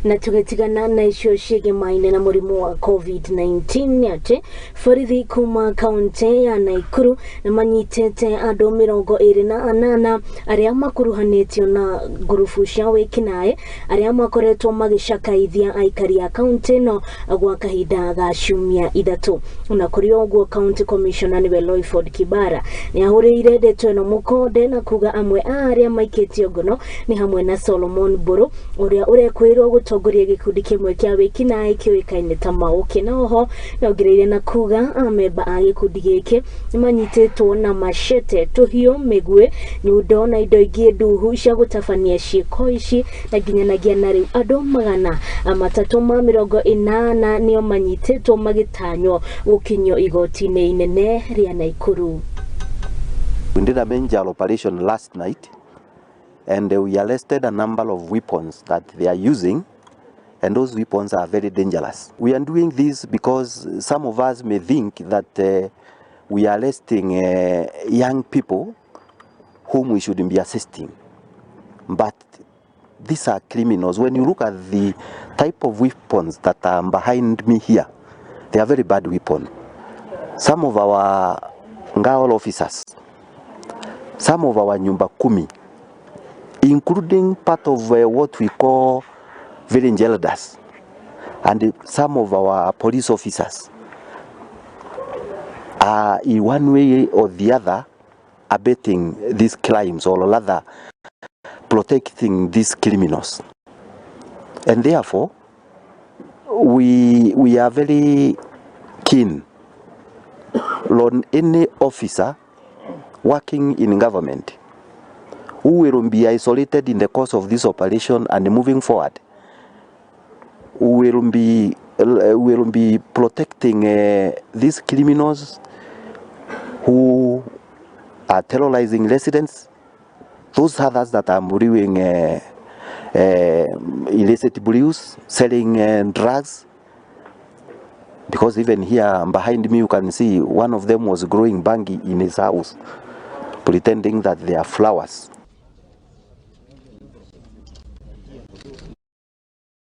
na tugetigana na icio ciĩgemaine na mũrimũ wa COVID-19 ati borithi kuma kaunti ya Nakuru na manyitĩte andũ 28 arĩa makuruhanĩtio na ngurubu cia Wikinai arĩa makoretwo magĩcakaithia aikari a kaunti no gwa kahinda ga ciumia ithatu. Na kũrĩ ũguo County Commissioner niwe LOYFORD KIBAARA nĩahũrĩire ndeto ĩno mũkonde na kuga amwe arĩa maikĩtio ngono ni hamwe na MBURU ũrĩa ũrekwĩrwo gũtongoria gĩkundi kĩmwe kĩa Wikinai kĩoĩkaine ta MAOKE. Na oho nĩongereire na kuga amemba a gĩkundi gĩkĩ nĩmanyitĩtwo na machete, tũhiũ, mĩguĩ, nyundo na indo ingĩ nduhu cia gũtabania ciĩko ici na nginyanagia na rĩu andũ 380 nĩo manyitĩtwo magĩtanywo gũkinyio igoti-inĩ inene rĩa Nakuru. We did a major operation last night and we arrested a number of weapons that they are using, and those weapons are very dangerous. We are doing this because some of us may think that we are arresting young people whom we shouldn't be assisting. But these are criminals. When you look at the type of weapons that are behind me here, they are very bad weapons. Some of our Ngao officers, some of our Nyumba Kumi, including part of what we call village elders, and some of our police officers are in one way or the other abating these crimes, or rather protecting these criminals. And therefore, we are very keen on any officer working in government who will be isolated in the course of this operation and moving forward. We will be protecting these criminals who are terrorizing residents, those others that are doing illicit brews, selling drugs. Because even here behind me you can see one of them was growing bangi in his house, pretending that they are flowers.